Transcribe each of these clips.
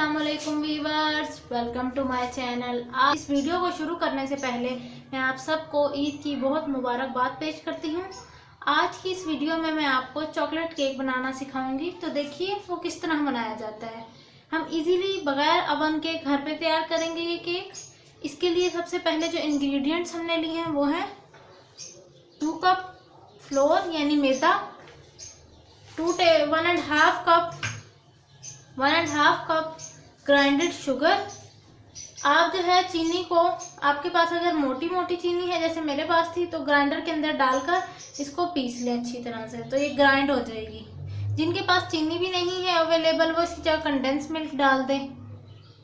अस्सलामुअलैकुम viewers, welcome to my channel. आज इस वीडियो को शुरू करने से पहले मैं आप सबको ईद की बहुत मुबारकबाद पेश करती हूँ। आज की इस वीडियो में मैं आपको चॉकलेट केक बनाना सिखाऊंगी। तो देखिए वो किस तरह बनाया जाता है। हम इजीली बगैर अवन के घर पे तैयार करेंगे ये केक। इसके लिए सबसे पहले जो इंग्रेडिएंट्स हमने लिए हैं वो है 2 कप फ्लोर यानी मैदा, 1.5 कप ग्राइंडेड शुगर। आप जो है चीनी को, आपके पास अगर मोटी मोटी चीनी है जैसे मेरे पास थी, तो ग्राइंडर के अंदर डालकर इसको पीस लें अच्छी तरह से, तो ये ग्राइंड हो जाएगी। जिनके पास चीनी भी नहीं है अवेलेबल, वो इसकी जगह कंडेंस मिल्क डाल दें।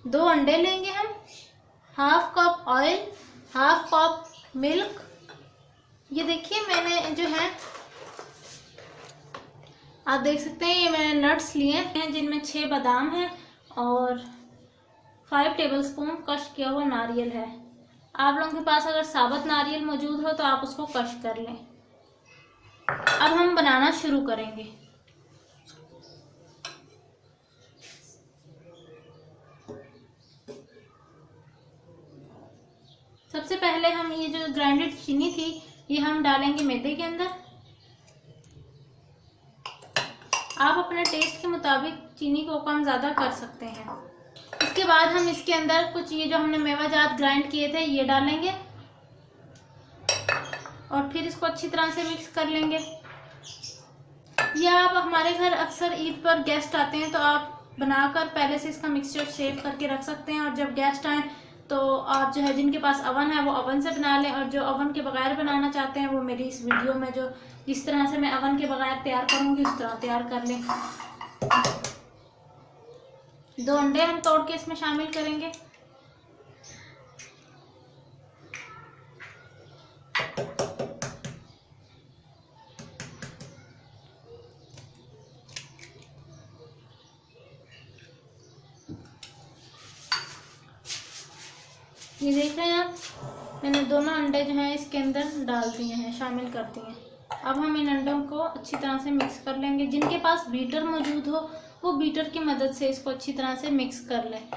2 अंडे लेंगे हम, 1/2 कप ऑयल, 1/2 कप मिल्क। ये देखिए मैंने जो है, आप देख सकते हैं ये मैंने नट्स लिए हैं जिनमें 6 बादाम हैं और 5 टेबलस्पून क्रश किया हुआ नारियल है। आप लोगों के पास अगर साबुत नारियल मौजूद हो तो आप उसको क्रश कर लें। अब हम बनाना शुरू करेंगे। सबसे पहले हम ये जो ग्राइंडेड चीनी थी ये हम डालेंगे मैदे के अंदर। आप अपने टेस्ट के मुताबिक चीनी को कम ज़्यादा कर सकते हैं। इसके बाद हम इसके अंदर कुछ ये जो हमने मेवाजात ग्राइंड किए थे ये डालेंगे और फिर इसको अच्छी तरह से मिक्स कर लेंगे। या आप, हमारे घर अक्सर ईद पर गेस्ट आते हैं तो आप बनाकर पहले से इसका मिक्सचर सेव करके रख सकते हैं, और जब गेस्ट आए तो आप जो है, जिनके पास अवन है वो अवन से बना लें, और जो अवन के बगैर बनाना चाहते हैं वो मेरी इस वीडियो में जो जिस तरह से मैं अवन के बगैर तैयार करूंगी उस तरह तैयार कर लें। 2 अंडे हम तोड़ के इसमें शामिल करेंगे। ये देख रहे हैं आप, मैंने दोनों अंडे जो हैं इसके अंदर डाल दिए हैं, शामिल कर दिए हैं। अब हम इन अंडों को अच्छी तरह से मिक्स कर लेंगे। जिनके पास बीटर मौजूद हो वो बीटर की मदद से इसको अच्छी तरह से मिक्स कर लें।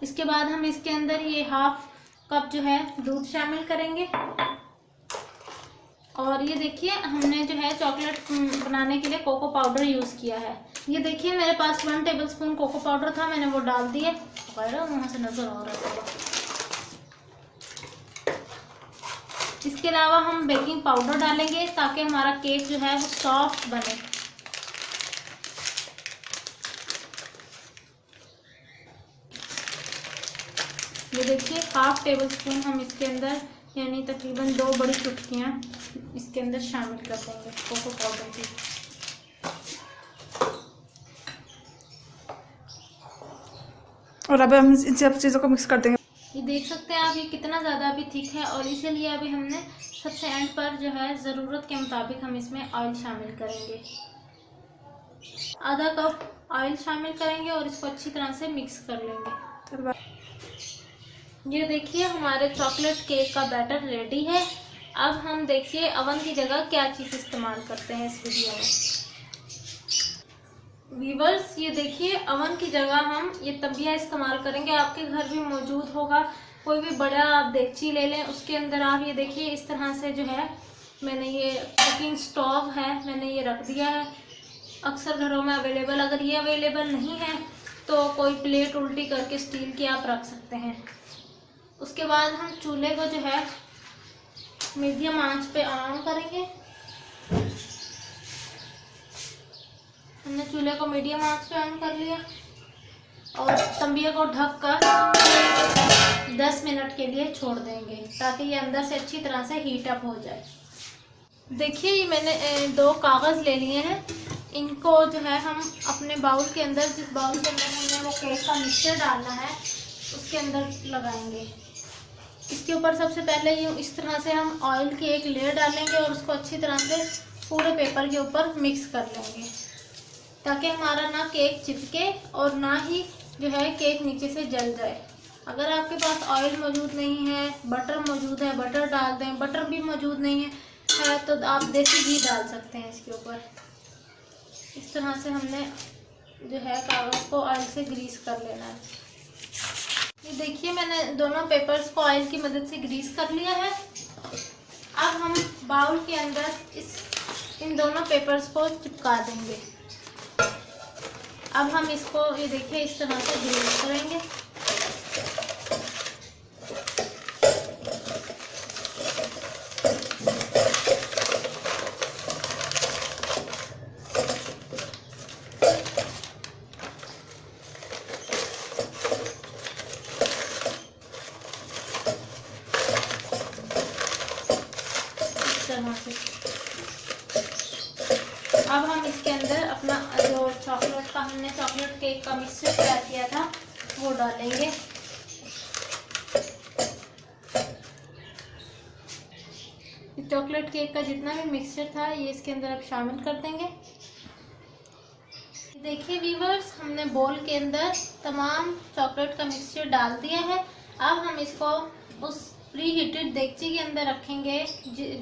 इसके बाद हम इसके अंदर ये 1/2 कप जो है दूध शामिल करेंगे। और ये देखिए हमने जो है चॉकलेट बनाने के लिए कोको पाउडर यूज़ किया है। ये देखिए मेरे पास 1 टेबलस्पून कोको पाउडर था, मैंने वो डाल दिए। वहाँ से नज़र आ रहा है। इसके अलावा हम बेकिंग पाउडर डालेंगे ताकि हमारा केक जो है वो सॉफ्ट बने। ये देखिए 1/2 टेबलस्पून हम इसके अंदर, यानी तकरीबन 2 बड़ी चुटकियाँ इसके अंदर शामिल कर देंगे कोको पाउडर की। और अब हम इन सब चीज़ों को मिक्स कर देंगे। ये देख सकते हैं आप, ये कितना ज़्यादा अभी थिक है, और इसीलिए अभी हमने सबसे एंड पर जो है ज़रूरत के मुताबिक हम इसमें ऑयल शामिल करेंगे। 1/2 कप ऑयल शामिल करेंगे और इसको अच्छी तरह से मिक्स कर लेंगे। ये देखिए हमारे चॉकलेट केक का बैटर रेडी है। अब हम देखिए अवन की जगह क्या चीज़ इस्तेमाल करते हैं इस वीडियो में। वीवर्स, ये देखिए अवन की जगह हम ये तबिया इस्तेमाल करेंगे। आपके घर भी मौजूद होगा, कोई भी बड़ा आप देगची ले लें, उसके अंदर आप ये देखिए इस तरह से जो है, मैंने ये कुकिंग स्टोव है मैंने ये रख दिया है। अक्सर घरों में अवेलेबल, अगर ये अवेलेबल नहीं है तो कोई प्लेट उल्टी करके स्टील की आप रख सकते हैं। उसके बाद हम चूल्हे को जो है मीडियम आंच पे ऑन करेंगे। हमने चूल्हे को मीडियम आंच पे ऑन कर लिया और तंबिये को ढककर 10 मिनट के लिए छोड़ देंगे ताकि ये अंदर से अच्छी तरह से हीट अप हो जाए। देखिए ये मैंने 2 कागज़ ले लिए हैं। इनको जो है हम अपने बाउल के अंदर, जिस बाउल के अंदर हमने वो केक का मिक्सचर डालना है उसके अंदर लगाएंगे। इसके ऊपर सबसे पहले ये इस तरह से हम ऑयल की एक लेयर डालेंगे और उसको अच्छी तरह से पूरे पेपर के ऊपर मिक्स कर लेंगे ताकि हमारा ना केक चिपके और ना ही जो है केक नीचे से जल जाए। अगर आपके पास ऑयल मौजूद नहीं है, बटर मौजूद है, बटर डाल दें। बटर भी मौजूद नहीं है तो आप देसी घी डाल सकते हैं इसके ऊपर। इस तरह से हमने जो है कागज़ को ऑयल से ग्रीस कर लेना है। ये देखिए मैंने दोनों पेपर्स को ऑयल की मदद से ग्रीस कर लिया है। अब हम बाउल के अंदर इन दोनों पेपर्स को चिपका देंगे। अब हम इसको ये देखिए इस तरह से ग्रीस करेंगे। अब हम इसके अंदर अपना जो हमने चॉकलेट केक का मिक्सचर तैयार किया था वो डालेंगे। चॉकलेट केक का जितना भी मिक्सचर था ये इसके अंदर अब शामिल कर देंगे। देखिए व्यूअर्स, हमने बोल के अंदर तमाम चॉकलेट का मिक्सचर डाल दिया है। अब हम इसको उस प्री हीटेड देगची के अंदर रखेंगे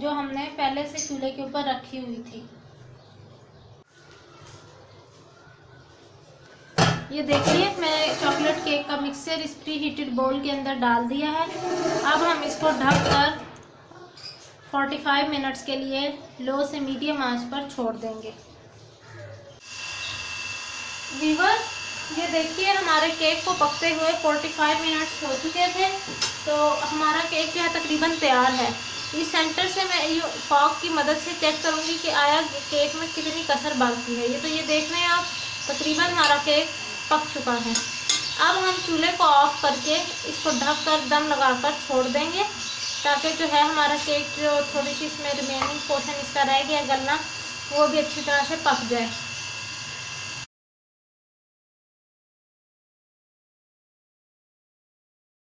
जो हमने पहले से चूल्हे के ऊपर रखी हुई थी। ये देखिए मैं चॉकलेट केक का मिक्सचर इस प्री हीटेड बोल के अंदर डाल दिया है। अब हम इसको ढककर 45 मिनट्स के लिए लो से मीडियम आंच पर छोड़ देंगे। व्यूअर्स, ये देखिए हमारे केक को पकते हुए 45 मिनट्स हो चुके थे, तो हमारा केक जो है तकरीबन तैयार है। इस सेंटर से मैं ये फॉक की मदद से चेक करूँगी कि आया केक में कितनी कसर बाकी है। ये देख रहे हैं आप, तकरीबन हमारा केक पक चुका है। अब हम चूल्हे को ऑफ करके इसको ढककर दम लगाकर छोड़ देंगे ताकि जो है हमारा केक जो थोड़ी सी इसमें रिमेनिंग पोर्शन इसका रह गया गलना वो भी अच्छी तरह से पक जाए।